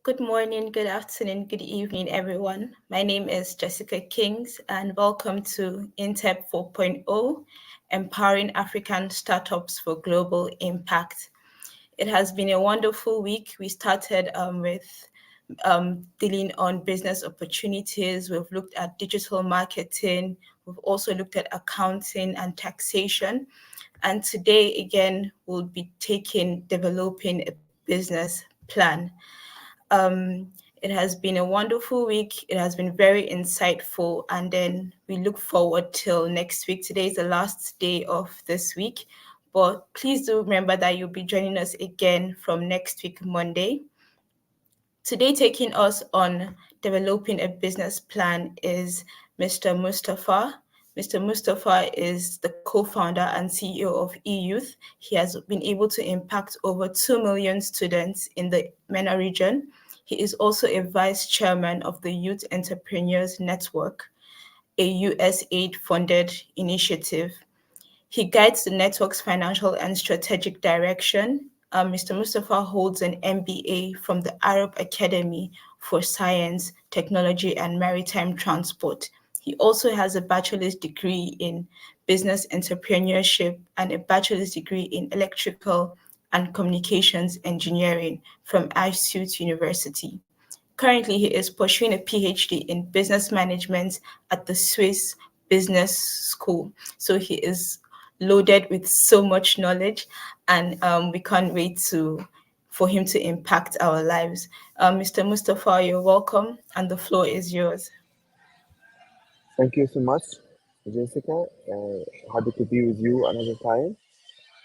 Good morning, good afternoon, good evening, everyone. My name is Jessica Kings, and welcome to NTEEP 4.0, Empowering African Startups for Global Impact. It has been a wonderful week. We started with dealing on business opportunities. We've looked at digital marketing. We've also looked at accounting and taxation. And today, again, we'll be developing a business plan. It has been a wonderful week. It has been very insightful. And then we look forward till next week. Today is the last day of this week. But please do remember that you'll be joining us again from next week, Monday. Today, taking us on developing a business plan is Mr. Mustafa. Mr. Mustafa is the co-founder and CEO of EYouth. He has been able to impact over 2 million students in the MENA region. He is also a vice chairman of the Youth Entrepreneurs Network, a USAID-funded initiative. He guides the network's financial and strategic direction. Mr. Mustafa holds an MBA from the Arab Academy for Science, Technology, and Maritime Transport. He also has a bachelor's degree in business entrepreneurship and a bachelor's degree in electrical and communications engineering from EYouth University. Currently, he is pursuing a PhD in business management at the Swiss Business School. So he is loaded with so much knowledge, and we can't wait for him to impact our lives. Mr. Mustafa, you're welcome, and the floor is yours. Thank you so much, Jessica. Happy to be with you another time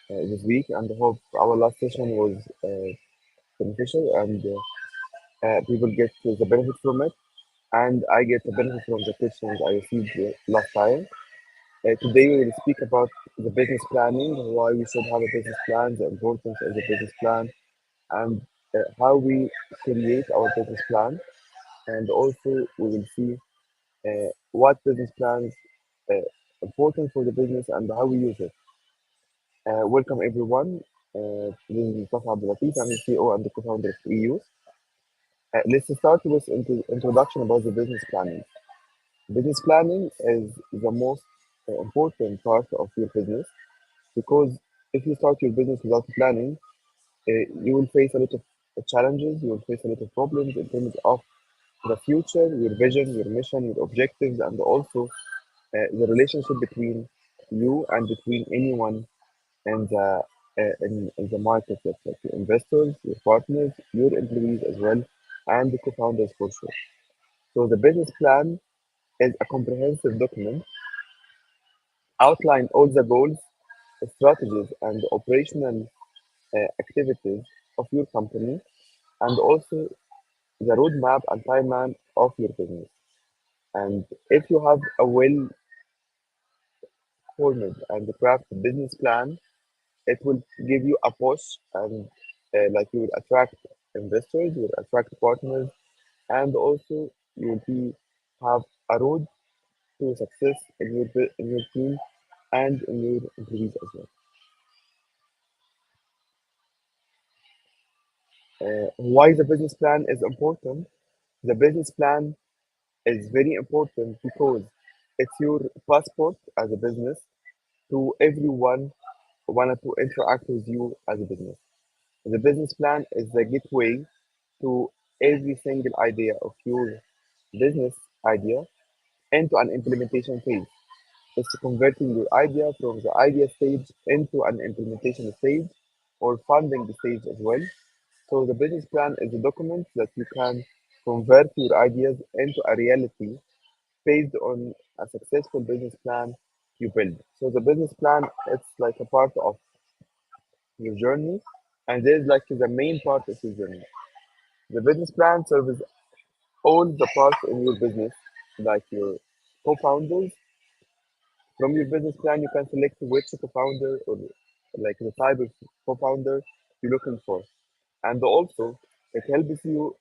this week, and I hope our last session was beneficial and people get the benefit from it, and I get the benefit from the questions I received last time. Today we will speak about the business planning, why we should have a business plan, the importance of the business plan, and how we create our business plan, and also we will see what business plans uh, important for the business and how we use it. Welcome everyone. This is Mustafa Ellatif. I'm the CEO and the co-founder of EYouth. Let's start with introduction about the business planning. Business planning is the most important part of your business because if you start your business without planning, you will face a lot of challenges, you will face a lot of problems in terms of the future, your vision, your mission, your objectives, and also the relationship between you and between anyone in in the market, like your investors, your partners, your employees as well, and the co-founders for sure. So the business plan is a comprehensive document outline all the goals, strategies, and operational activities of your company, and also the roadmap and timeline of your business. And if you have a well formed and crafted business plan, it will give you a push and like you will attract investors, you will attract partners, and also you will be have a road to success in in your team and in your employees as well. Why the business plan is important? The business plan is very important because it's your passport as a business to everyone who wanted to interact with you as a business. The business plan is the gateway to every single idea of your business idea into an implementation phase. It's converting your idea from the idea stage into an implementation stage or funding stage as well. So the business plan is a document that you can convert your ideas into a reality based on a successful business plan you build. So the business plan it's like a part of your journey, and there's like the main part of your journey. The business plan serves all the parts in your business, like your co-founders. From your business plan, you can select which co-founder or like the type of co-founder you're looking for. And also, it helps you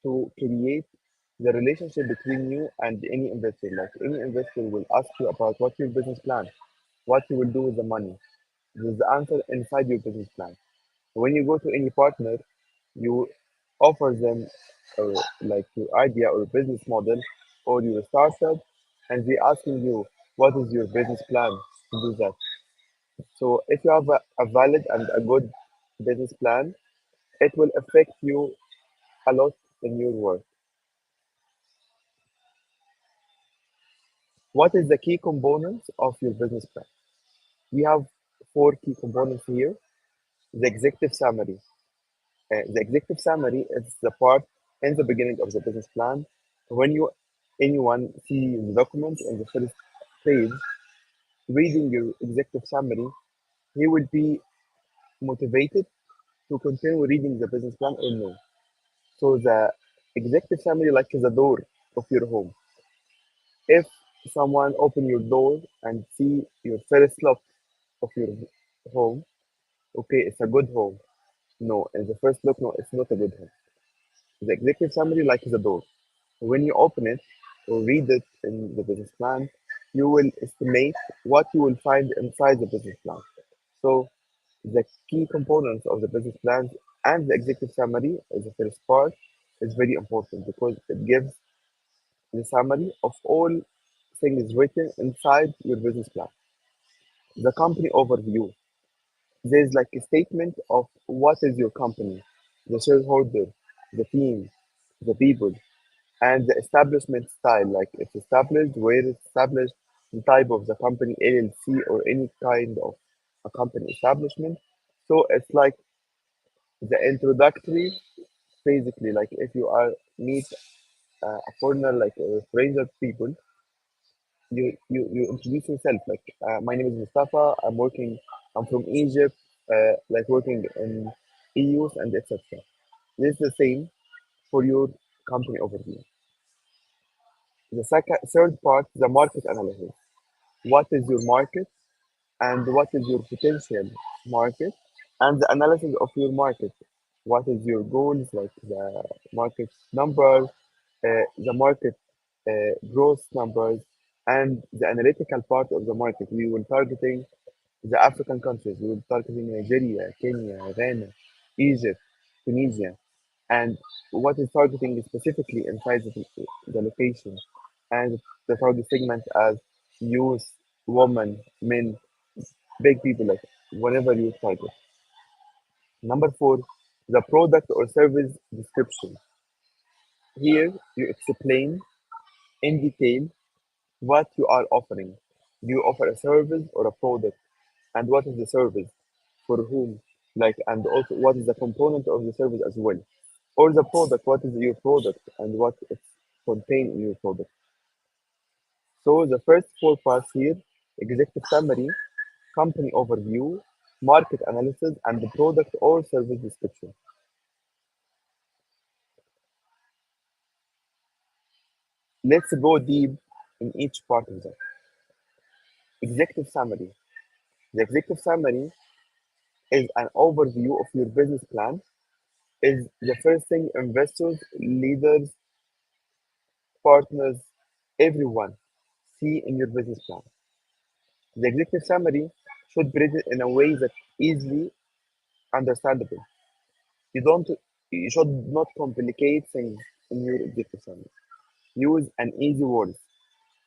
to create the relationship between you and any investor. Like any investor will ask you about what's your business plan, what you will do with the money. There's the answer inside your business plan. When you go to any partner, you offer them like your idea or business model or your startup, and they asking you what is your business plan to do that. So if you have a valid and a good business plan, it will affect you a lot in your work. What is the key components of your business plan? We have four key components here. The executive summary. The executive summary is the part in the beginning of the business plan. When anyone see the document in the first page, reading your executive summary, he will be motivated to continue reading the business plan or no. So the executive summary like is the door of your home. If someone open your door and see your first look of your home, okay, it's a good home. No, in the first look, no, it's not a good home. The executive summary like is a door. When you open it or read it in the business plan, you will estimate what you will find inside the business plan. So the key components of the business plan and the executive summary as the first part is very important because it gives the summary of all things written inside your business plan. The company overview. There's like a statement of what is your company, the shareholder, the team, the people, and the establishment style, like it's established, where it's established, the type of the company, LLC, or any kind of a company establishment. So it's like the introductory, basically, like if you are meet a foreigner, like a stranger people, you introduce yourself, like my name is Mustafa, I'm from Egypt, like working in EYouth and etc. This is the same for your company overview. Third part, the market analysis. What is your market and what is your potential market and the analysis of your market. What is your goals, like the market numbers, the market growth numbers, and the analytical part of the market. We will targeting the African countries. We will targeting Nigeria, Kenya, Ghana, Egypt, Tunisia, and what is targeting specifically inside the location, and the target segment as youth, women, men, big people, like whatever you target. Number four, the product or service description. Here you explain in detail what you are offering. Do you offer a service or a product? And what is the service? For whom? Like, and also what is the component of the service as well? Or the product, what is your product and what it's contained in your product? So the first four parts here, executive summary, company overview, market analysis, and the product or service description. Let's go deep in each part of that. Executive summary. The executive summary is an overview of your business plan, is the first thing investors, leaders, partners, everyone see in your business plan. The executive summary should be written in a way that easily understandable. You don't you should not complicate things in your executive summary. Use an easy word.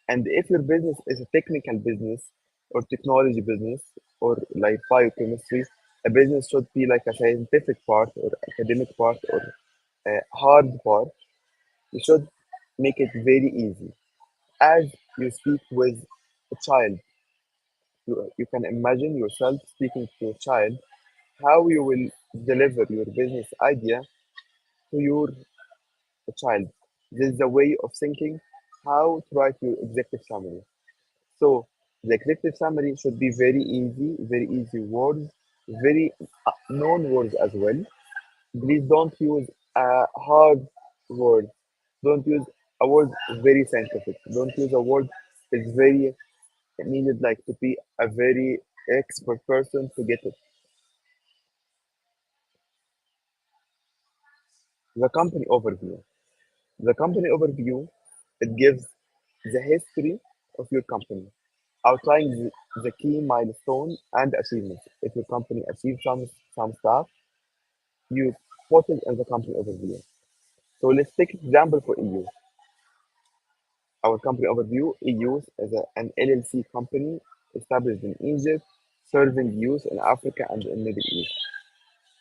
And if your business is a technical business or technology business or like biochemistry, a business should be like a scientific part or academic part or a hard part. You should make it very easy. As you speak with a child, you can imagine yourself speaking to a child, how you will deliver your business idea to your child. This is a way of thinking how to write your executive summary. So the executive summary should be very easy words, very known words as well. Please don't use a hard word. Don't use a word very scientific. Don't use a word that's very needed like to be a very expert person to get it. The company overview. The company overview, it gives the history of your company, outlining the key milestones and achievements. If your company achieves some stuff, you reported in the company overview. So let's take an example for EU. Our company overview, EYouth is an LLC company established in Egypt, serving youth in Africa and in Middle East.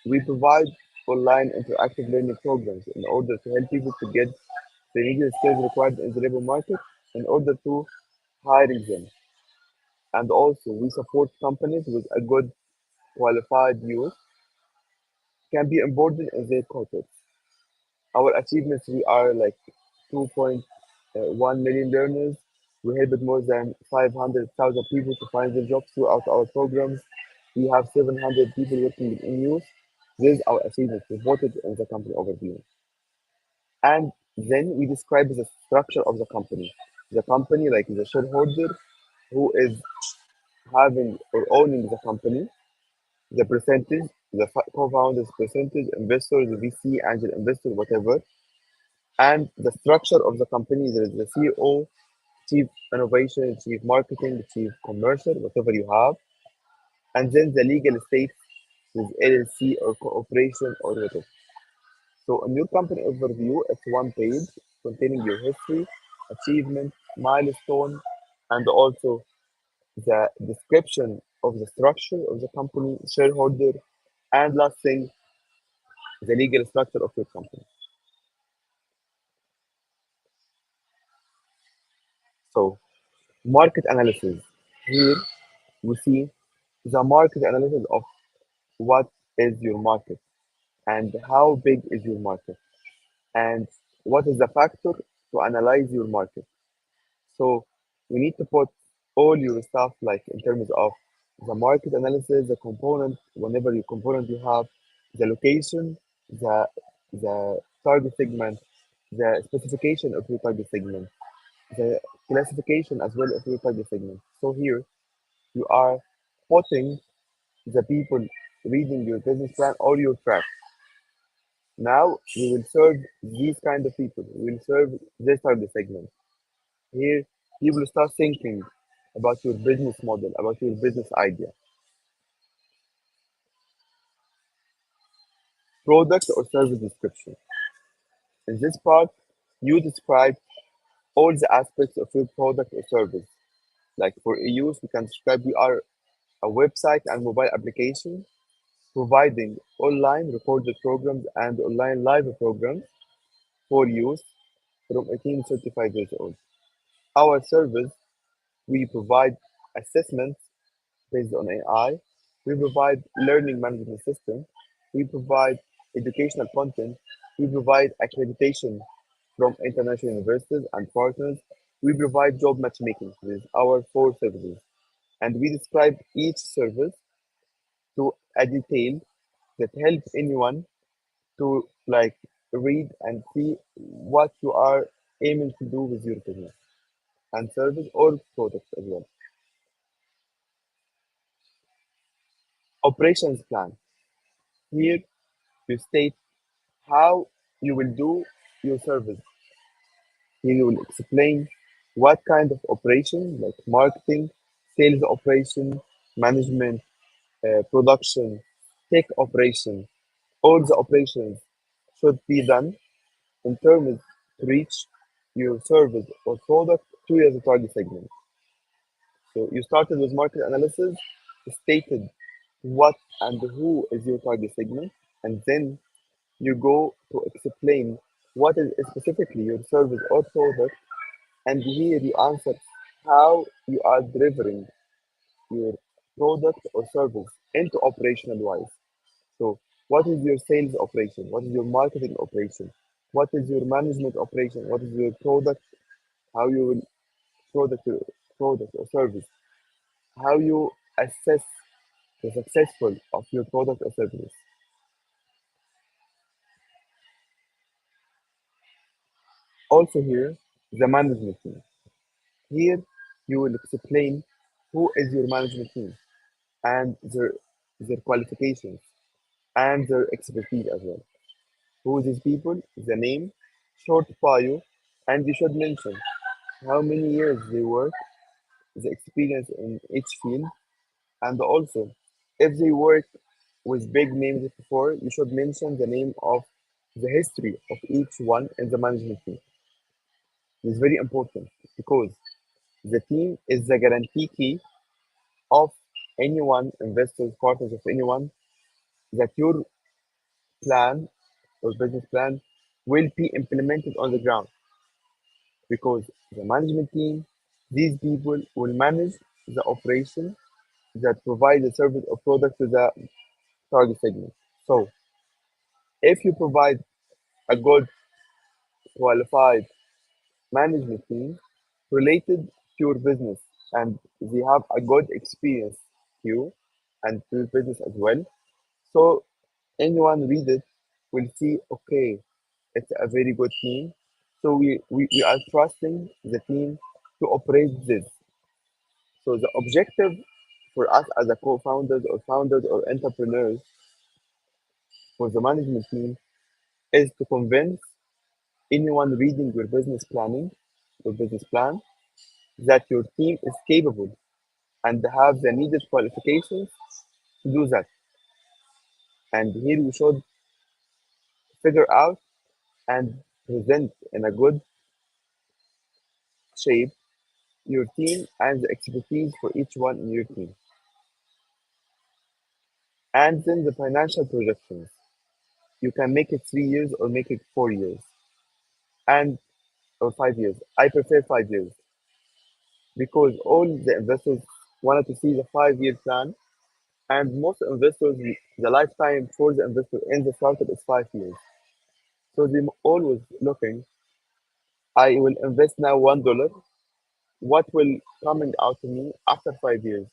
We provide online interactive learning programs in order to help people to get the needed skills required in the labor market in order to hiring them. And also, we support companies with a good qualified youth can be onboarded in their corporates. Our achievements, we are like 2.1 million learners. We helped more than 500,000 people to find their jobs throughout our programs. We have 700 people working in youth. This is our achievements reported in the company overview. And then we describe the structure of the company. The company, like the shareholder who is having or owning the company, the percentage, the co-founders percentage, investors, VC, angel investor, whatever, and the structure of the company. There is the CEO, chief innovation, chief marketing, chief commercial, whatever you have, and then the legal state with LLC or cooperation or whatever. So in your company overview, it's one page containing your history, achievement, milestone, and also the description of the structure of the company, shareholder, and last thing, the legal structure of your company. So market analysis. Here we see the market analysis of what is your market and how big is your market and what is the factor to analyze your market. So you need to put all your stuff like in terms of the market analysis, the component, whenever your component you have, the location, the the target segment, the specification of your target segment, the classification as well of your target segment. So here you are putting the people reading your business plan or your track. Now we will serve these kind of people. We will serve this target segment. Here, people start thinking about your business model, about your business idea, product or service description. In this part, you describe all the aspects of your product or service. Like for EYouth, we can describe we are a website and mobile application providing online recorded programs and online live programs for youth from 18 to 35 years old. Our service, we provide assessments based on AI. We provide learning management system. We provide educational content. We provide accreditation from international universities and partners. We provide job matchmaking with our four services. And we describe each service to a detail that helps anyone to like read and see what you are aiming to do with your business and service or product as well. Operations plan. Here you state how you will do your service. Here you will explain what kind of operation, like marketing, sales operation, management, production, tech operation, all the operations should be done in terms to reach your service or product to your target segment. So you started with market analysis, stated what and who is your target segment, and then you go to explain what is specifically your service or product, and here you answer how you are delivering your product or service into operational wise. So, what is your sales operation? What is your marketing operation? What is your management operation? What is your product? How you will product or service? How you assess the successful of your product or service? Also here, the management team. Here you will explain who is your management team and their qualifications and their expertise as well. Who these people, the name, short bio, and you should mention how many years they work, the experience in each field, and also if they work with big names before, you should mention the name of the history of each one in the management team. It's very important because the team is the guarantee key of anyone, investors, partners of anyone, that your plan or business plan will be implemented on the ground because the management team, these people will manage the operation that provide the service or product to the target segment. So if you provide a good qualified management team related to your business and they have a good experience to you and to your business as well, so anyone read it will see, okay, it's a very good team. So we are trusting the team to operate this. So the objective for us as a co-founders or founders or entrepreneurs for the management team is to convince anyone reading your business planning, your business plan, that your team is capable and have the needed qualifications to do that. And here we should figure out and present in a good shape your team and the expertise for each one in your team. And then the financial projections. You can make it 3 years or make it 4 years and or 5 years. I prefer 5 years because all the investors wanted to see the 5 year plan. And most investors, the lifetime for the investor in the startup is 5 years. So they're always looking, I will invest now $1. What will coming out to me after 5 years?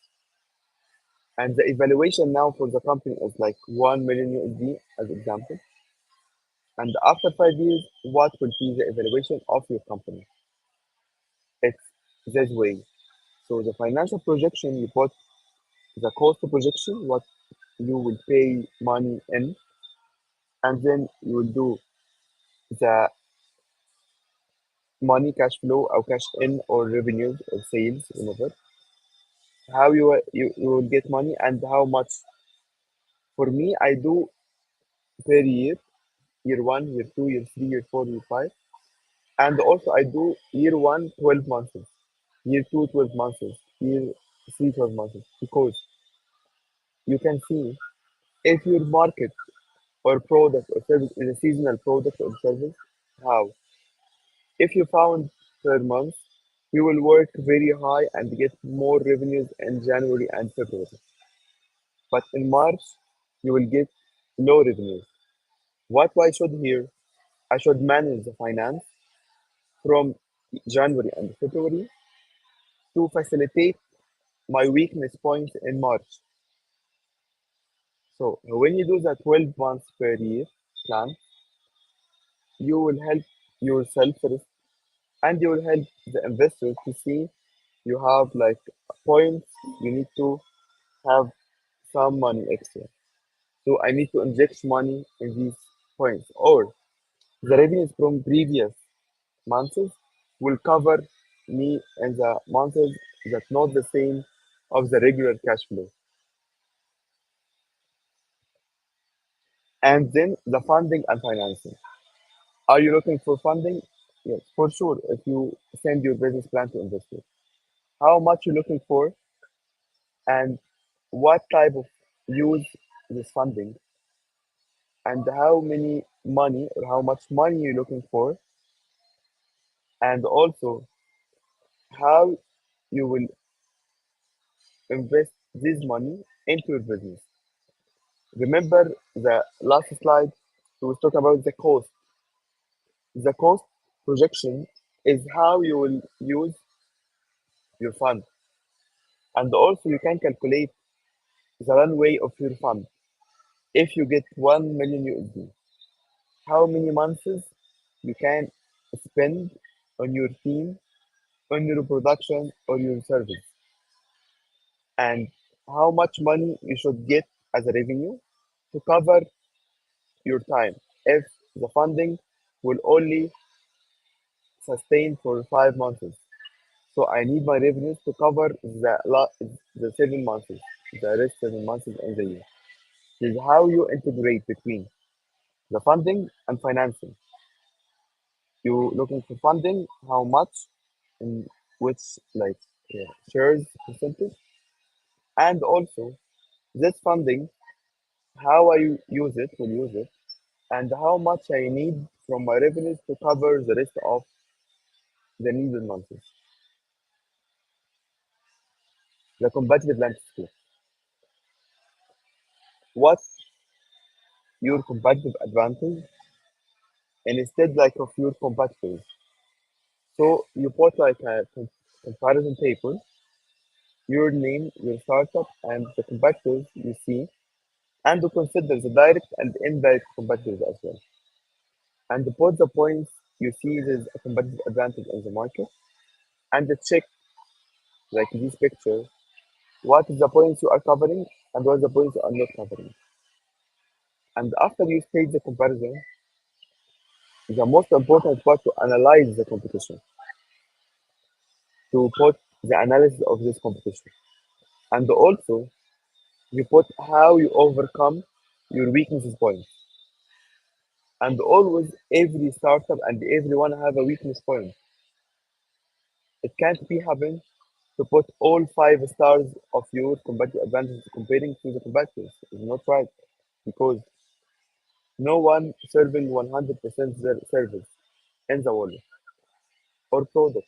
And the evaluation now for the company is like 1 million USD as example. And after 5 years, what will be the evaluation of your company? It's this way. So the financial projection, you put the cost projection, what you will pay money in, and then you will do the money cash flow or cash in or revenues or sales, whatever, how you will get money and how much. For me, I do per year one, year two, year three, year four, year five. And also I do year one, 12 months, year two, 12 months, year three, 12 months. Because you can see if your market or product or service is a seasonal product or service, how? If you found per month, you will work very high and get more revenues in January and February. But in March, you will get low revenues. What I should here? I should manage the finance from January and February to facilitate my weakness points in March. So when you do the 12 months per year plan, you will help yourself first and you will help the investors to see you have like points you need to have some money extra. So I need to inject money in these points. Or the revenues from previous months will cover me in the months that not the same of the regular cash flow. And then the funding and financing. Are you looking for funding? Yes, for sure. If you send your business plan to investors, how much you looking for, and what type of use this funding, and how many money or how much money you're looking for, and also how you will invest this money into your business. Remember the last slide, we was talking about the cost. The cost projection is how you will use your fund. And also you can calculate the runway of your fund. If you get 1 million USD, how many months you can spend on your team, on your production, or your service, and how much money you should get as a revenue to cover your time if the funding will only sustain for 5 months. So I need my revenues to cover the 7 months, the rest 7 months in the year. This is how you integrate between the funding and financing. You looking for funding, how much, in which like shares percentage, and also this funding, how I will use it, and how much I need from my revenues to cover the rest of the needed months. The competitive landscape. What's your competitive advantage and instead like of your competitors? So you put like a comparison table, your name, your startup, and the competitors you see, and to consider the direct and indirect competitors as well. And to put the points you see there's a competitive advantage in the market, and to check like this picture, what is the points you are covering and what is the points you are not covering. And after you stage the comparison, the most important part to analyze the competition, to put the analysis of this competition, and also you put how you overcome your weaknesses points. And always every startup and everyone have a weakness point. It can't be happen to put all 5 stars of your competitive advantage comparing to the competitors. It's not right because no one serving 100% their service in the world or product.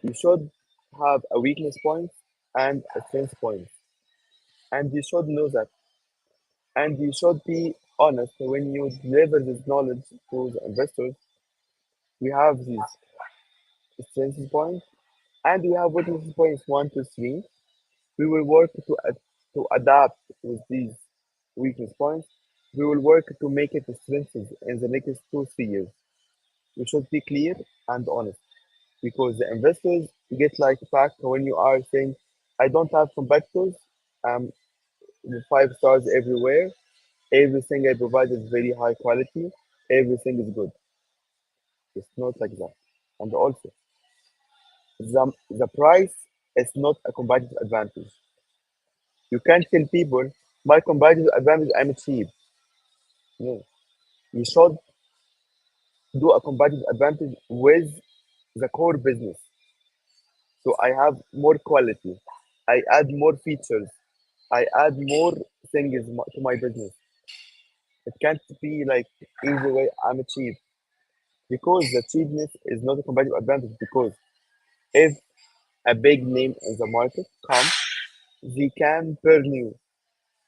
You should have a weakness point and a strength point, and you should know that. And you should be honest when you deliver this knowledge to the investors. We have these strength points and we have weakness points 1 to 3. We will work to adapt with these weakness points. We will work to make it strengths in the next 2 3 years. We should be clear and honest because the investors get like back when you are saying, I don't have competitors, um, with 5 stars everywhere. Everything I provide is very high quality. Everything is good. It's not like that. And also, the price is not a competitive advantage. You can't tell people my competitive advantage I'm cheap. No, you should do a competitive advantage with the core business. So I have more quality. I add more features. I add more things to my business. It can't be like easy way I'm cheap because the cheapness is not a competitive advantage because if a big name in the market comes, they can burn you.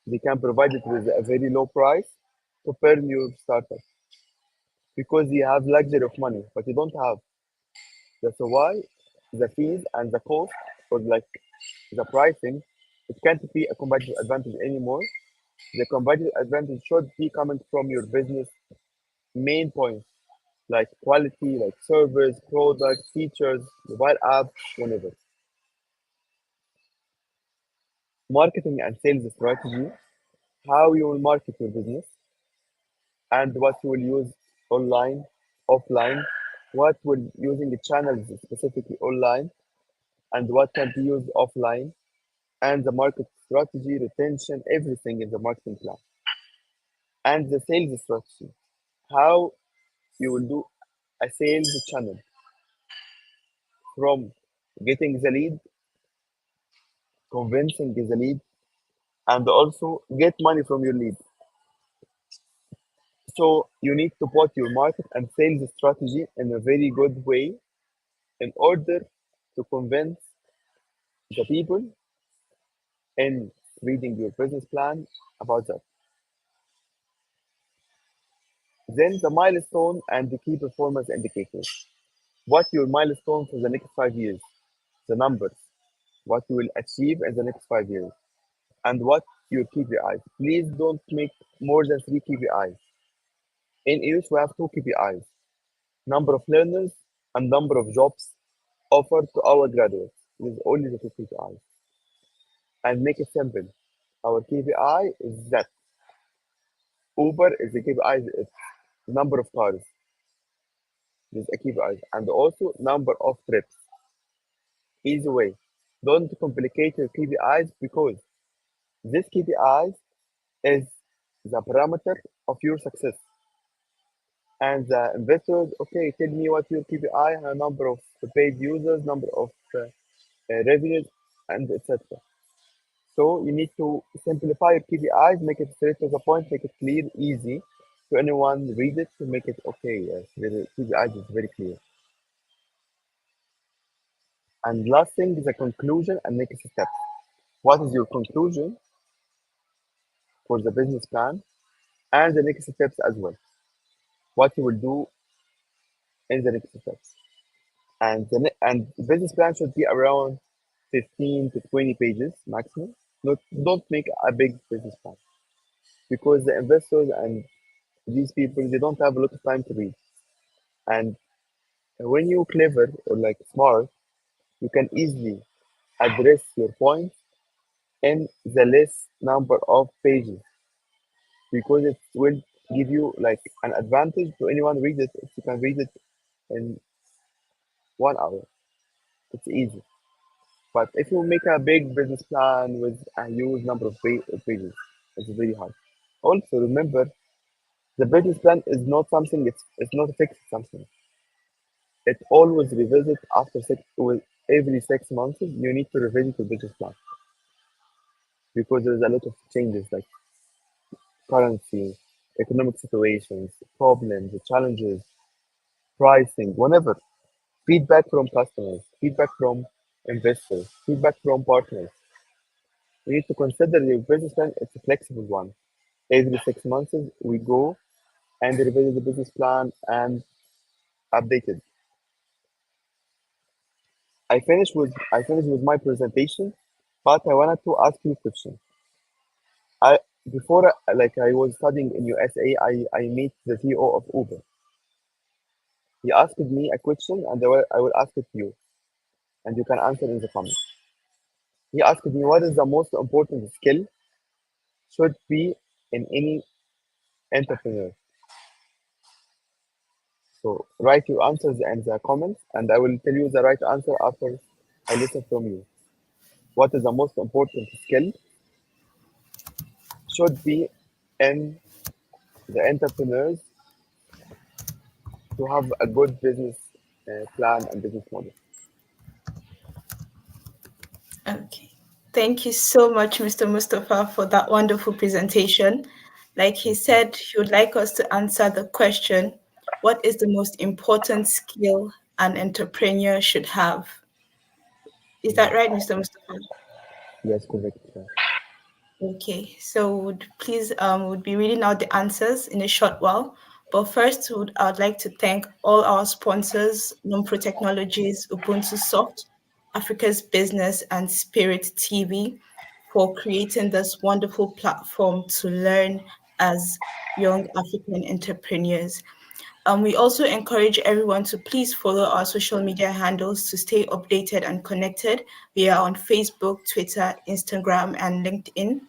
They can provide it with a very low price to burn your startup because you have luxury of money, but you don't have. That's why the fees and the cost or like the pricing, it can't be a competitive advantage anymore. The competitive advantage should be coming from your business main points like quality, like service, product, features, mobile app, whatever. Marketing and sales strategy, how you will market your business and what you will use online, offline, what will using the channels specifically online and what can be used offline, and the market strategy, retention, everything in the marketing plan. And the sales strategy, how you will do a sales channel from getting the lead, convincing the lead, and also get money from your lead. So you need to put your market and sales strategy in a very good way in order to convince the people in reading your business plan about that. Then the milestone and the key performance indicators. What your milestone for the next 5 years, the numbers, what you will achieve in the next 5 years, and what your KPIs. Please don't make more than 3 KPIs. In EYouth, we have 2 KPIs: number of learners and number of jobs offered to our graduates. This is only the 2 KPIs. And make it simple. Our KPI is that Uber is the KPI, is number of cars. This is a KPI. And also number of trips. Easy way. Don't complicate your KPIs because these KPIs is the parameter of your success. And the investors, okay, tell me what your KPI, number of paid users, number of revenues, and etc. So you need to simplify your KPIs, make it straight to the point, make it clear, easy to anyone read it to make it okay. Yes, the KPIs is very clear. And last thing is the conclusion and next steps. What is your conclusion for the business plan and the next steps as well? What you will do in the next steps. And the business plan should be around 15 to 20 pages maximum. Not don't make a big business plan because the investors and these people they don't have a lot of time to read. And when you clever or like smart, you can easily address your point in the less number of pages because it will give you like an advantage to anyone read it if you can read it in 1 hour. It's easy. But if you make a big business plan with a huge number of pages, it's very hard. Also, remember the business plan is not something. It's not a fixed something. It always revisit after with every 6 months. You need to revisit your business plan because there's a lot of changes like currency, economic situations, problems, challenges, pricing, whatever. Feedback from customers, feedback from investors, feedback from partners. You need to consider your business plan. It's a flexible one. Every 6 months, we go and revisit the business plan and update it. I finished with my presentation, but I wanted to ask you a question. I before like I was studying in USA, I meet the CEO of Uber. He asked me a question, and I will ask it to you, and you can answer in the comments. He asked me what is the most important skill should be in any entrepreneur. So write your answers in the comments, and I will tell you the right answer after I listen from you. What is the most important skill should be in the entrepreneurs to have a good business plan and business model. Okay. Thank you so much, Mr. Mustafa, for that wonderful presentation. Like he said, he would like us to answer the question, what is the most important skill an entrepreneur should have? Is that right, Mr. Mustafa? Yes, correct. Okay, so would be reading out the answers in a short while. But first, I'd like to thank all our sponsors, Numpro Technologies, Ubuntu Soft, Africa's Business, and Spirit TV for creating this wonderful platform to learn as young African entrepreneurs. We also encourage everyone to please follow our social media handles to stay updated and connected. We are on Facebook, Twitter, Instagram, and LinkedIn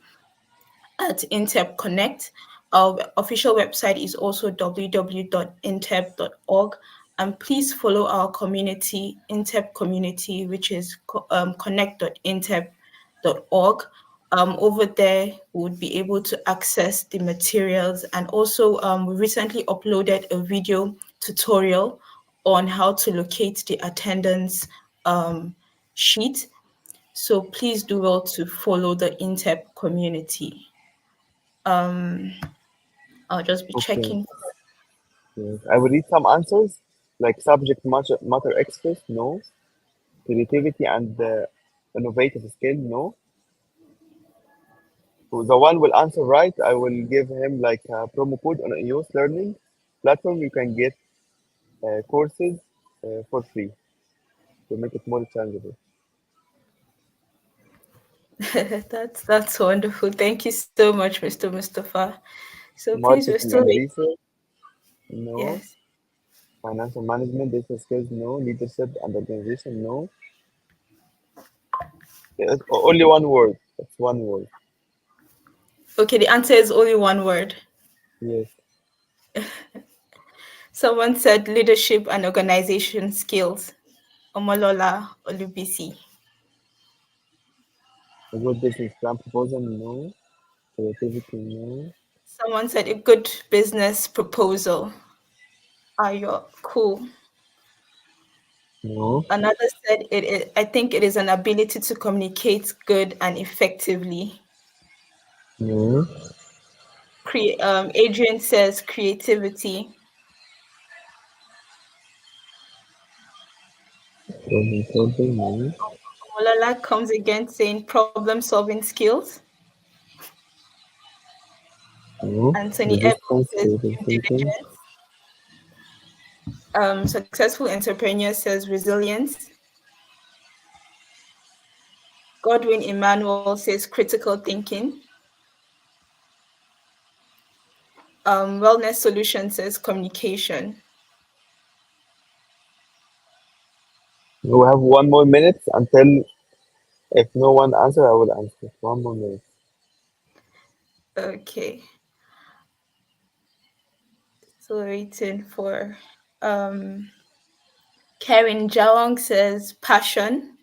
at Intep Connect. Our official website is also www.intep.org. And please follow our community, Intep community, which is connect.intep.org. Over there, we would be able to access the materials. And also, we recently uploaded a video tutorial on how to locate the attendance sheet. So please do well to follow the Intep community. Um, I'll just be Okay. checking. Yes. I will read some answers like subject matter experts, no. Creativity and innovative skill, no. So the one will answer right, I will give him like a promo code on a youth learning platform. You can get courses for free to make it more challengeable. That's wonderful. Thank you so much, Mr. Mustafa. So please, we're Marketing still and waiting. research, no. Yes. Financial management, data skills, no. Leadership and organization, no. It's only one word. It's one word. Okay, the answer is only one word. Yes. Someone said leadership and organization skills. Omolola Olubisi. A good business plan proposal, no. Creativity, no. Someone said a good business proposal. Are you cool? No. Another said I think it is an ability to communicate good and effectively. No. Adrian says creativity. Problem solving, no. Olala comes again saying problem solving skills. No. Anthony Evans Resistance, says creative due thinking. diligence. Successful entrepreneur says resilience. Godwin Emmanuel says critical thinking. Wellness Solution says communication. We have 1 more minute until, if no one answer, I will answer. 1 more minute. Okay. So waiting for um Karen Jawang says passion.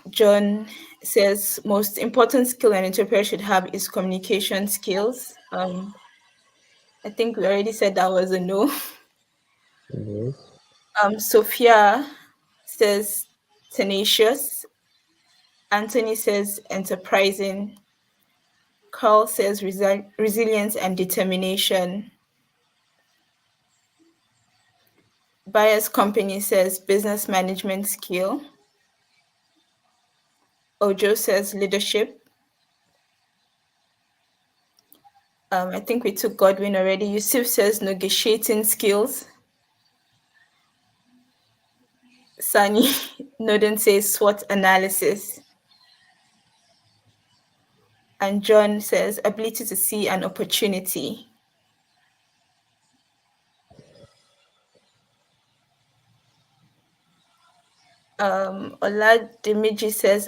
John says most important skill an entrepreneur should have is communication skills. I think we already said that was a no. Yes. Sophia says tenacious. Anthony says enterprising. Carl says resilience and determination. Buyer's company says business management skill. Ojo says leadership. I think we took Godwin already. Yusuf says negotiating skills. Sunny Noden says SWOT analysis. And John says ability to see an opportunity. Oladimiji says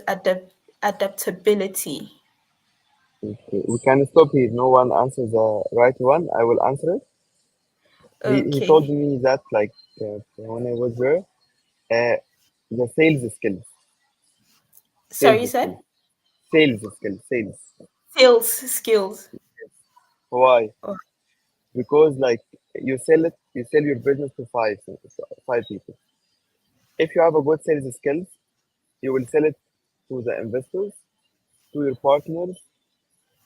adaptability. Okay. We can stop here. No one answers the right one. I will answer it. He told Okay. me that, like, when I was there, the sales skills. Sorry, Sales you said? skills. Sales skills. Sales. Sales skills. Why? Oh, Because, like, you sell your business to five people. If you have a good sales skills, you will sell it to the investors, to your partners,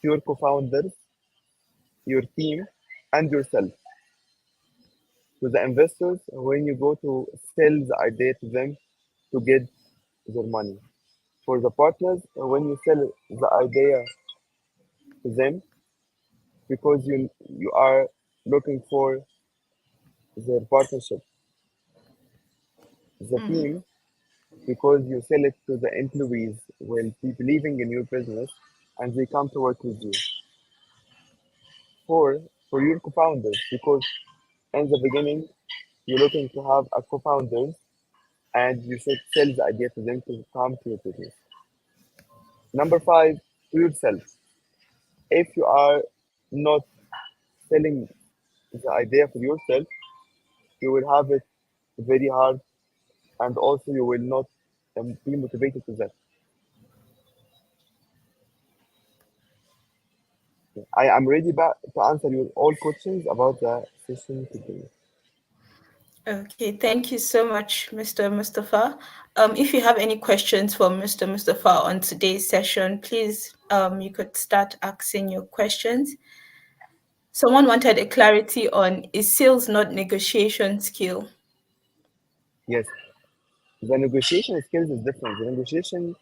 to your co-founders, your team, and yourself. To the investors, when you go to sell the idea to them to get their money. For the partners, when you sell the idea to them because you are looking for their partnership. The mm, team, because you sell it to the employees will be believing in your business and they come to work with you. For your co-founders, because in the beginning you're looking to have a co-founder and you should sell the idea to them to come to your business. Number five, to yourself. If you are not selling the idea for yourself, you will have it very hard and also you will not be motivated to that. I am ready back to answer your all questions about the session today. okay, thank you so much, Mr. Mustafa. If you have any questions for Mr. Mustafa on today's session, please you could start asking your questions. Someone wanted a clarity on is sales not negotiation skill? Yes, the negotiation skills is different. The negotiation,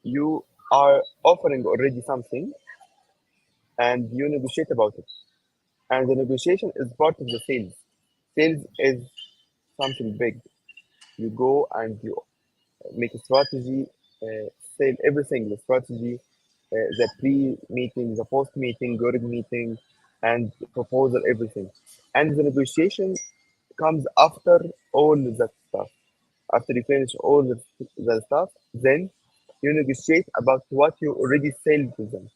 you are offering already something and you negotiate about it. And the negotiation is part of the sales. Sales is something big. You go and you make a strategy, sell everything, the strategy, the pre-meeting, the post-meeting, during meeting, and proposal, everything. And the negotiation comes after all that stuff. After you finish all the stuff, then you negotiate about what you already sold to them.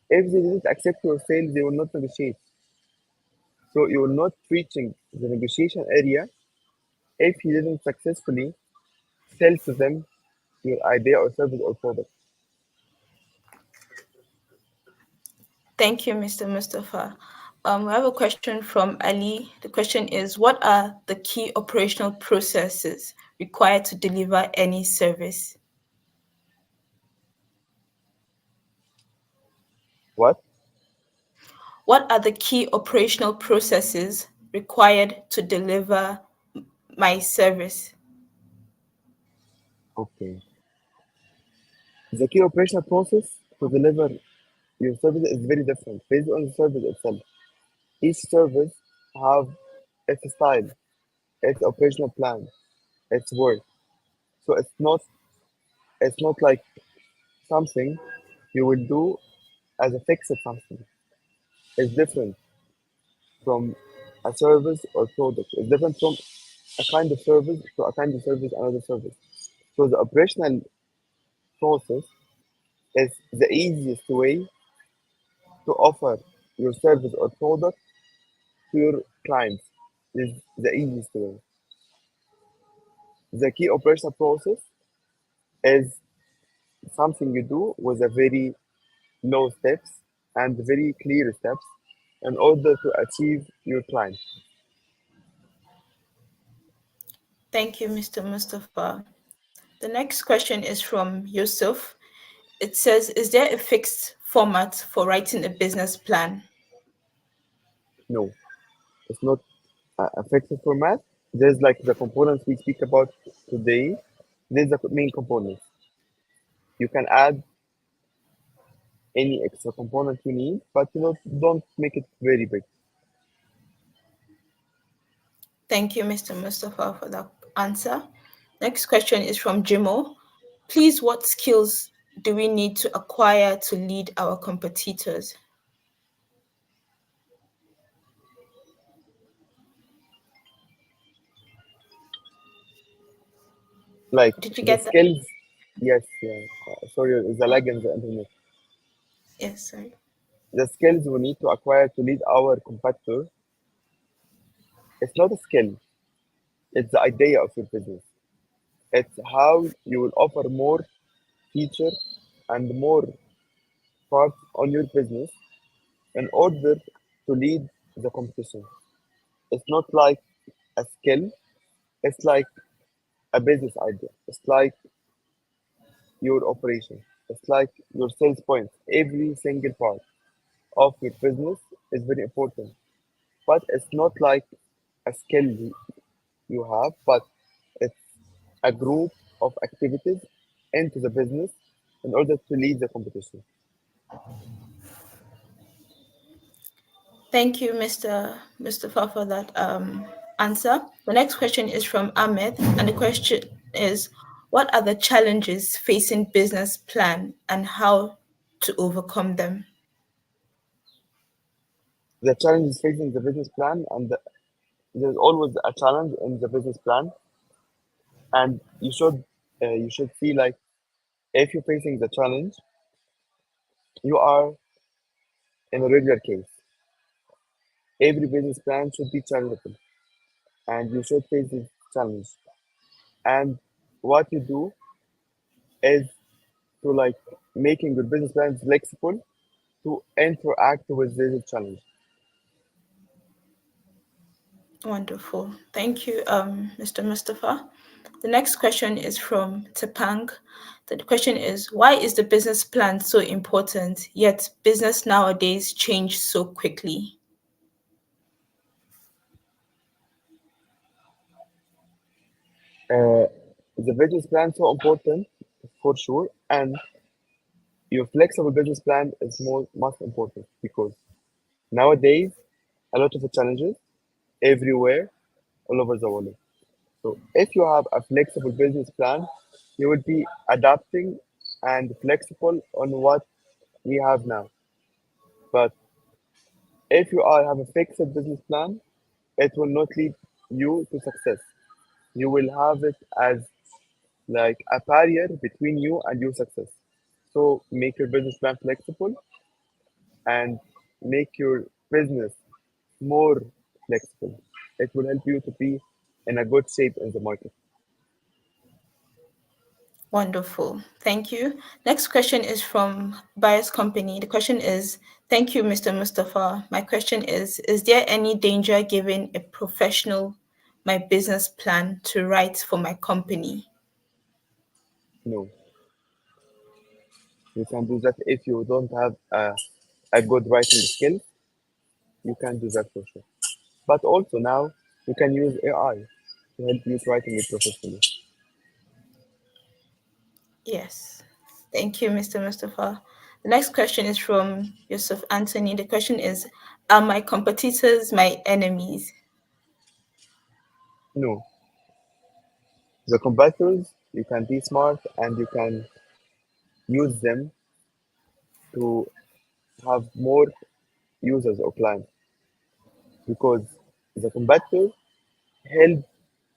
If they didn't accept your sale, they will not negotiate. So you will not reaching the negotiation area if you didn't successfully sell to them your idea or service or product. Thank you, Mr. Mustafa. We have a question from Ali. The question is, what are the key operational processes required to deliver any service? What? What are the key operational processes required to deliver my service? Okay. The key operational process to deliver your service is very different based on the service itself. Each service have its style, its operational plan, its work. So it's not like something you will do as a fixed something. It's different from a service or product. It's different from a kind of service to a kind of service, another service. So the operational process is the easiest way to offer your service or product to your clients. Is the easiest way. The key operational process is something you do with a very low steps and very clear steps in order to achieve your client. Thank you, Mr. Mustafa. The next question is from Yusuf. It says, is there a fixed format for writing a business plan? No, it's not a fixed format. There's like the components we speak about today. There's the main components. You can add any extra component you need, but don't make it very big. Thank you, Mr. Mustafa, for that answer. Next question is from Jimo. Please, what skills do we need to acquire to lead our competitors? Like Did you the get that? skills, yes, yeah. Sorry, the lag in the internet. Yes, sorry. The skills we need to acquire to lead our competitor, it's not a skill, it's the idea of your business. It's how you will offer more feature and more parts on your business in order to lead the competition. It's not like a skill, it's like a business idea. It's like your operation. It's like your sales point. Every single part of your business is very important. But it's not like a skill you have, but it's a group of activities into the business in order to lead the competition. Thank you, Mr. Mustafa, for that answer. The next question is from Ahmed, and the question is, what are the challenges facing business plan and how to overcome them? The challenge is facing the business plan, and there's always a challenge in the business plan, and you should see like if you're facing the challenge, you are in a regular case. Every business plan should be challengeable, and you should face this challenge. And what you do is to like making your business plan flexible to interact with this challenge. Wonderful. Thank you, Mr. Mustafa. The next question is from Tepang. The question is, why is the business plan so important, yet business nowadays change so quickly? Uh, the business plan so important for sure, and your flexible business plan is more most important because nowadays a lot of the challenges everywhere all over the world. So if you have a flexible business plan, you will be adapting and flexible on what we have now. But if you have a fixed business plan, it will not lead you to success. You will have it as like a barrier between you and your success. So make your business plan flexible and make your business more flexible. It will help you to be in a good shape in the market. Wonderful. Thank you. Next question is from Bias Company. The question is, thank you, Mr. Mustafa. My question is there any danger giving a professional my business plan to write for my company? No, you can do that if you don't have a good writing skill. You can do that for sure. But also now you can use AI to help you writing it professionally. Yes. Thank you, Mr. Mustafa. The next question is from Yusuf Anthony. The question is, are my competitors my enemies? No, the competitors you can be smart and you can use them to have more users or clients because the competitor help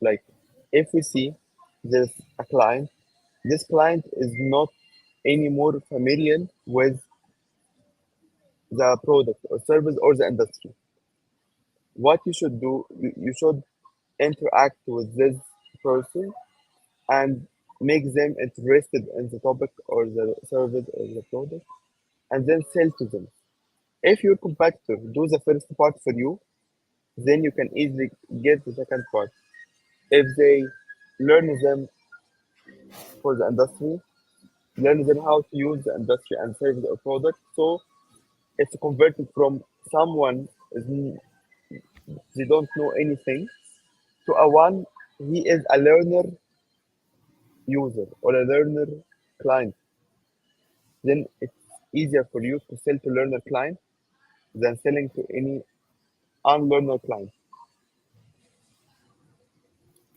like if we see there's a client, this client is not any more familiar with the product or service or the industry. What you should do, you should interact with this person and make them interested in the topic or the service or the product and then sell to them. If your competitor do the first part for you, then you can easily get the second part. If they learn them for the industry, learn them how to use the industry and service or product, so it's converted from someone they don't know anything to a one he is a learner user or a learner client. Then it's easier for you to sell to learner client than selling to any unlearner client.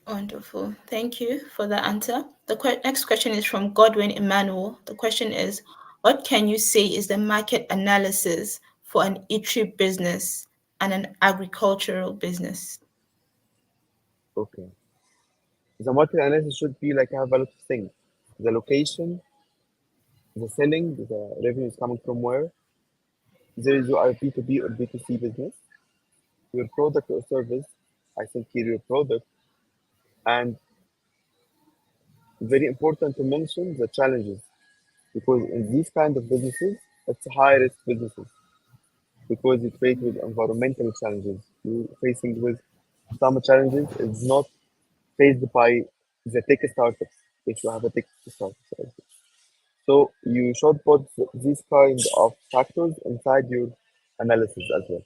Wonderful. Thank you for the answer. The next question is from Godwin Emmanuel. The question is, what can you say is the market analysis for an eatery business and an agricultural business? Okay. The market analysis should be like have a lot of things. The location, the selling, the revenue is coming from where. There is your B2B or B2C business, your product or service. I think here your product. And very important to mention the challenges because in these kind of businesses, it's high risk businesses because you face with environmental challenges. You facing with some challenges is not faced by the tech startups if you have a tech startup. So you should put these kind of factors inside your analysis as well.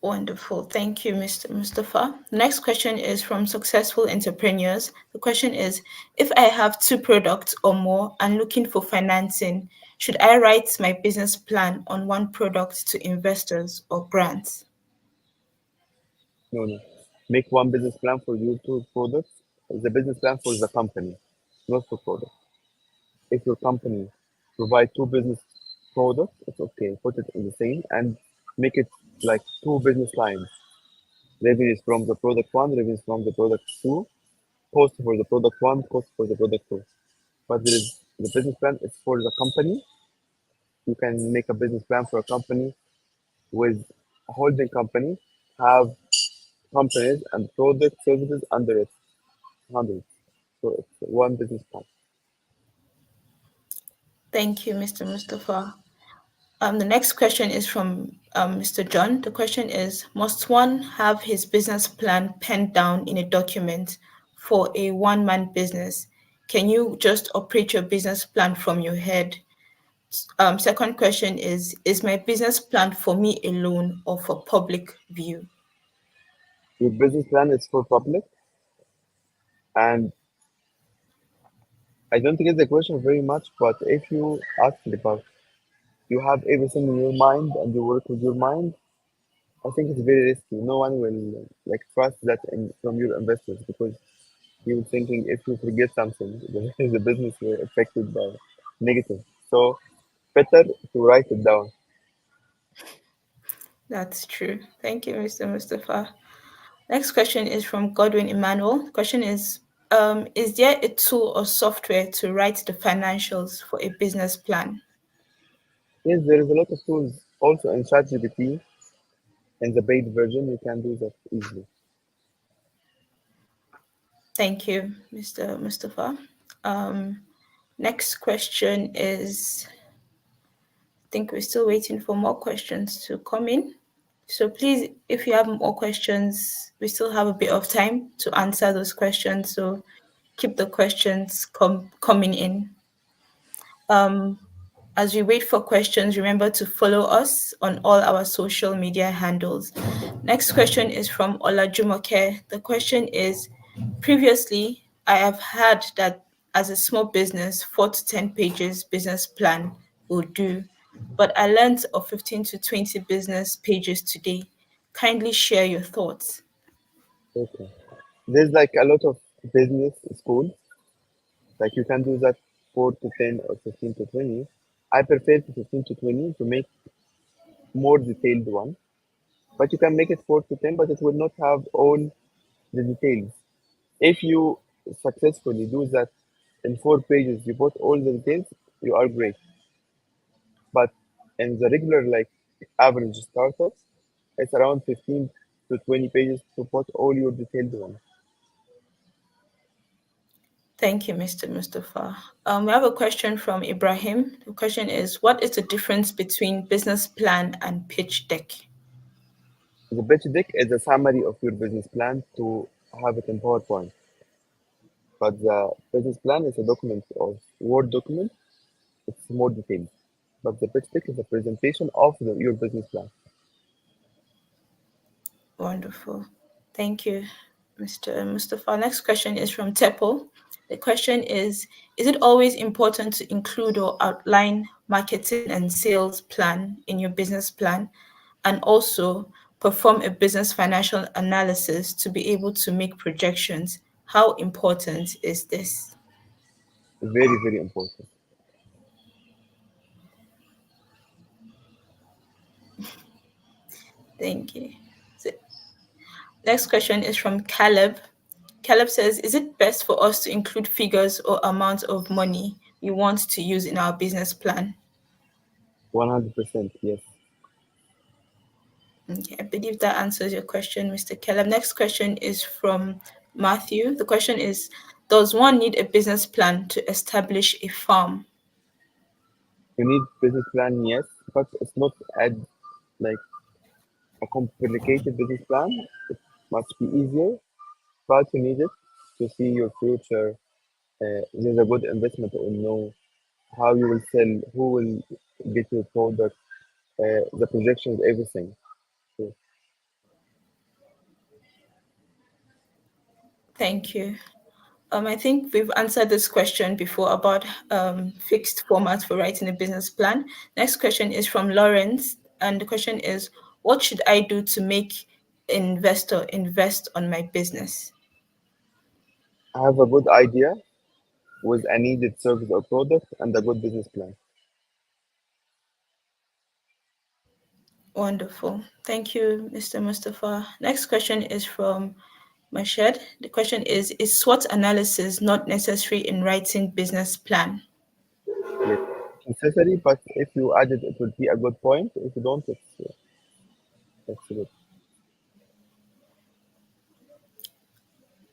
Wonderful. Thank you, Mr. Mustafa. The next question is from successful entrepreneurs. The question is, if I have two products or more and looking for financing, should I write my business plan on one product to investors or grants? No, no. Make one business plan for your two products. The business plan for the company, not for product. If your company provide two business products, it's okay. Put it in the same and make it like two business lines. Revenues from the product one, revenues from the product two, cost for the product one, cost for the product two. But there is the business plan is for the company. You can make a business plan for a company with a holding company, have companies and product services under it, hundreds. So it's one business plan. Thank you, Mr. Mustafa. The next question is from Mr. John. The question is, must one have his business plan penned down in a document for a one-man business? Can you just operate your business plan from your head? Second question is my business plan for me alone or for public view? Your business plan is for public, and I don't get the question very much. But if you ask me about you have everything in your mind and you work with your mind, I think it's very risky. No one will like trust that from your investors because you're thinking if you forget something, the business will affected by negative. So better to write it down. That's true. Thank you, Mr. Mustafa. Next question is from Godwin Emmanuel. The question is there a tool or software to write the financials for a business plan? Yes, there is a lot of tools also in ChatGPT in the paid version. You can do that easily. Thank you, Mr. Mustafa. Um, Next question is, I think we're still waiting for more questions to come in. So please, if you have more questions, we still have a bit of time to answer those questions. So keep the questions coming in. Um, as we wait for questions, remember to follow us on all our social media handles. Next question is from Olajumoke. The question is, previously, I have heard that as a small business, 4 to 10 pages business plan will do, but I learned of 15 to 20 business pages today. Kindly share your thoughts. Okay. There's like a lot of business schools. Like you can do that 4 to 10 or 15 to 20. I prefer to 15 to 20 to make more detailed one. But you can make it 4 to 10, but it will not have all the details. If you successfully do that in 4 pages, you put all the details, you are great. But in the regular like average startups, it's around 15 to 20 pages to put all your detailed one. Thank you, Mr. Mustafa. We have a question from Ibrahim. The question is, what is the difference between business plan and pitch deck? The pitch deck is a summary of your business plan to have it in PowerPoint. But the business plan is a document of Word document. It's more detailed. But the pitch deck is a presentation of your business plan. Wonderful. Thank you, Mr. Mustafa. Next question is from Tepo. The question is it always important to include or outline marketing and sales plan in your business plan and also perform a business financial analysis to be able to make projections? How important is this? Very, very important. Thank you. So next question is from Caleb. Caleb says, is it best for us to include figures or amount of money we want to use in our business plan? 100% yes. Okay, I believe that answers your question, Mr. Caleb. Next question is from Matthew. The question is, does one need a business plan to establish a farm? You need business plan, yes, but it's not like a complicated business plan. It must be easier, but you need it to see your future. There's a good investment to know how you will sell, who will get your product, the projections, everything. So Thank you. I think we've answered this question before about fixed format for writing a business plan. Next question is from Lawrence, and the question is, what should I do to make investor invest on my business? I have a good idea with a needed service or product and a good business plan. Wonderful. Thank you, Mr. Mustafa. Next question is from Mashed. The question is SWOT analysis not necessary in writing business plan? Yes, necessary, but if you add it, it will be a good point. If you don't, it's good.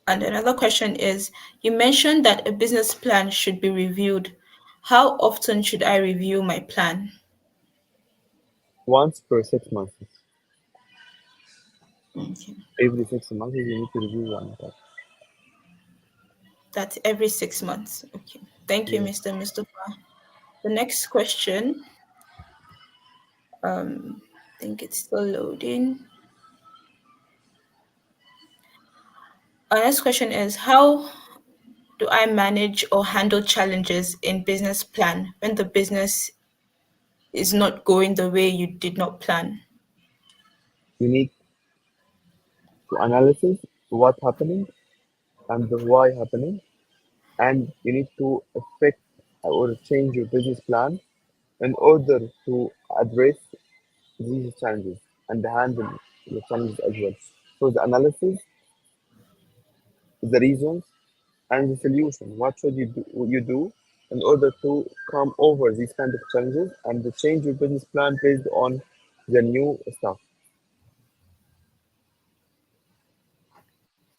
And another question is, you mentioned that a business plan should be reviewed. How often should I review my plan? Once per 6 months. Okay. Every 6 months, you need to review one. That's every 6 months. Okay. Thank you, Yes. Mr. Mustafa. The next question, I think it's still loading. Our next question is, how do I manage or handle challenges in business plan when the business is not going the way you did not plan? You need to analyze what happening and the why happening, and you need to affect or change your business plan in order to address these challenges and handle the challenges as well. So the analysis, the reasons, and the solution. What should you do in order to come over these kind of challenges and to change your business plan based on the new stuff.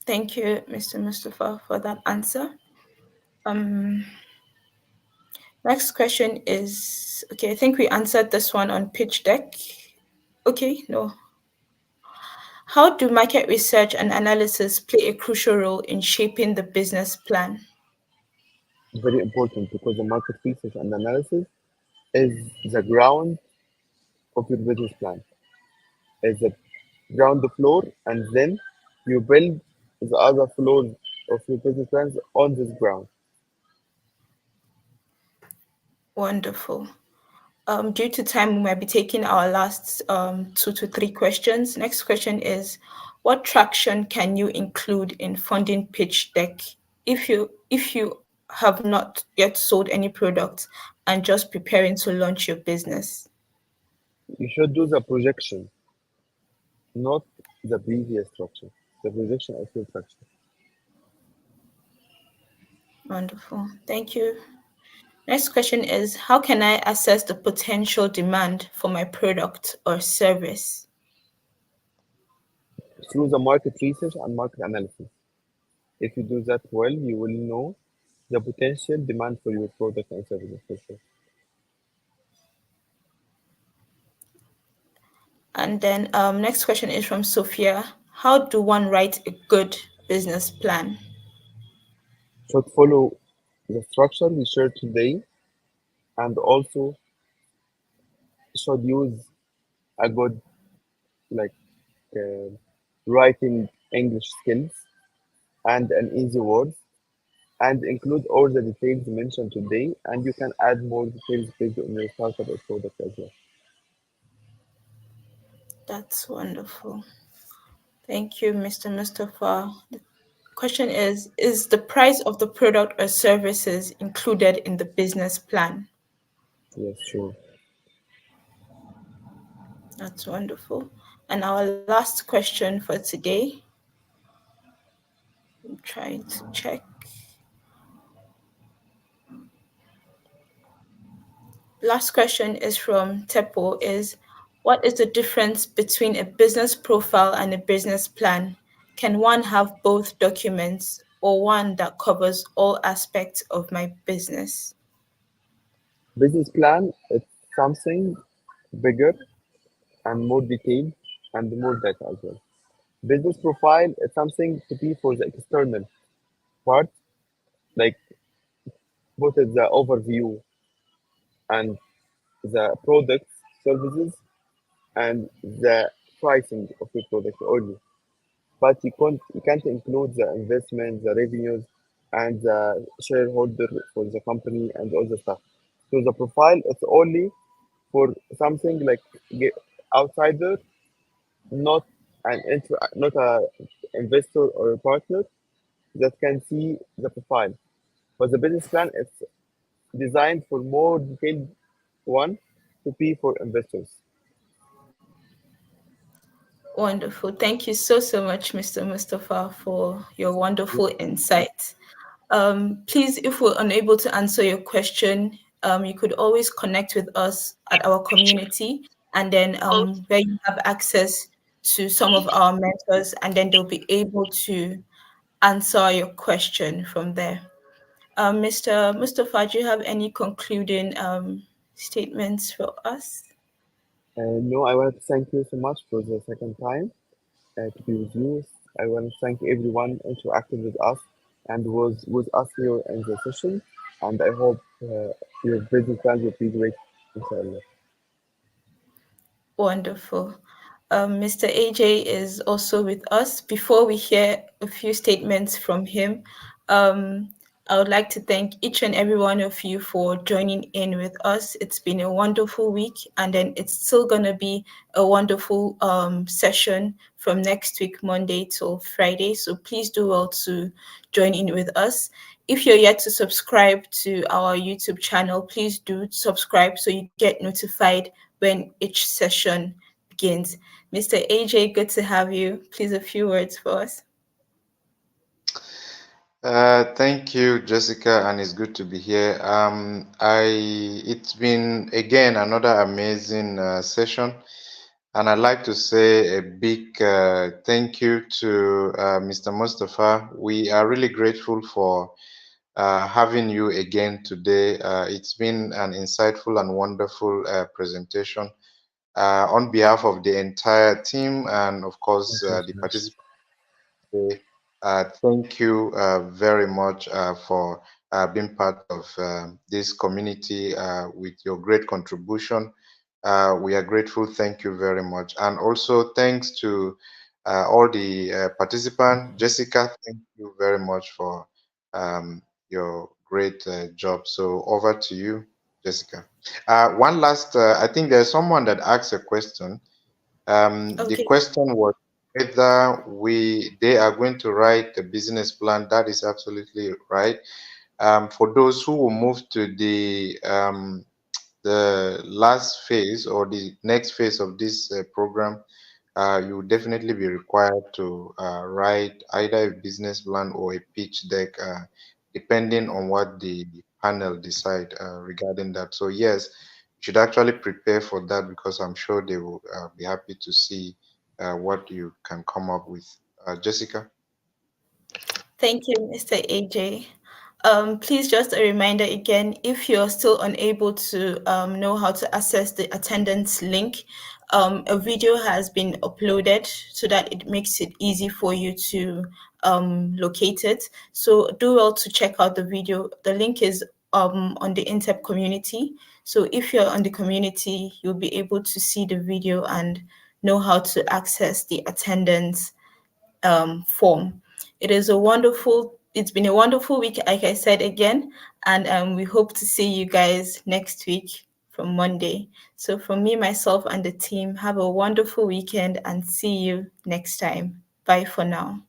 Thank you, Mr. Mustafa, for that answer. Um, Next question is okay. I think we answered this one on pitch deck. Okay, no. How do market research and analysis play a crucial role in shaping the business plan? Very important because the market research and analysis is the ground of your business plan, is the ground floor, and then you build the other floors of your business plans on this ground. Wonderful. Due to time, we might be taking our last 2 to 3 questions. Next question is, what traction can you include in funding pitch deck if you have not yet sold any products and just preparing to launch your business? You should do the projection, not the previous structure. The projection of your structure. Wonderful. Thank you. Next question is, how can I assess the potential demand for my product or service? Through the market research and market analysis. If you do that well, you will know the potential demand for your product and services for sure. And then next question is from Sophia. How do one write a good business plan? Should follow the structure we shared today and also should use a good like uh, writing English skills and an easy word and include all the details mentioned today and you can add more details based on your startup or product as well. That's wonderful. Thank you, Mr. Mustafa. The question is the price of the product or services included in the business plan? Yes, sure. That's wonderful. And our last question for today, I'm trying to check. Last question is from Tepo is what is the difference between a business profile and a business plan? Can one have both documents or one that covers all aspects of my business? Business plan is something bigger and more detailed and more data as well. Business profile is something to be for the external part, like what is the overview and the products, services, and the pricing of your product only. But you can't include the investment, the revenues, and the shareholder for the company and all the stuff. So the profile is only for something like outsider, not not a investor or a partner that can see the profile. But the business plan is designed for more detailed one to be for investors. Wonderful. Thank you so much, Mr. Mustafa, for your wonderful insight. Please, if we're unable to answer your question, you could always connect with us at our community, and then where you have access to some of our mentors, and then they'll be able to answer your question from there. Mr. Mustafa, do you have any concluding statements for us? No, I want to thank you so much for the second time to be with you. I want to thank everyone interacted with us and was with us here in the session. And I hope your business plan will be great, inshallah. Wonderful. Mr. AJ is also with us. Before we hear a few statements from him, um, I would like to thank each and every one of you for joining in with us. It's been a wonderful week, and then it's still going to be a wonderful session from next week, Monday till Friday. So please do well to join in with us. If you're yet to subscribe to our YouTube channel, please do subscribe so you get notified when each session begins. Mr. AJ, good to have you. Please, a few words for us. Thank you, Jessica, and it's good to be here. It's been again another amazing session, And I'd like to say a big thank you to Mr. Mustafa. We are really grateful for having you again today. It's been an insightful and wonderful presentation on behalf of the entire team and, of course, Thank you the so much. participants today. Thank you very much for being part of this community with your great contribution. We are grateful. Thank you very much. And also thanks to all the participants. Jessica, thank you very much for your great job. So over to you, Jessica. One last, I think there's someone that asked a question. The Okay. question was whether they are going to write the business plan. That is absolutely right. For those who will move to the last phase or the next phase of this program, you will definitely be required to write either a business plan or a pitch deck, depending on what the panel decide regarding that. So yes, you should actually prepare for that because I'm sure they will be happy to see what you can come up with. Jessica? Thank you, Mr. AJ. Please, just a reminder again, if you're still unable to know how to access the attendance link, a video has been uploaded so that it makes it easy for you to locate it. So do well to check out the video. The link is on the NTEEP community. So if you're on the community, you'll be able to see the video and know how to access the attendance form. It's been a wonderful week, like I said again, and we hope to see you guys next week from Monday. So, from me, myself, and the team, have a wonderful weekend and see you next time. Bye for now.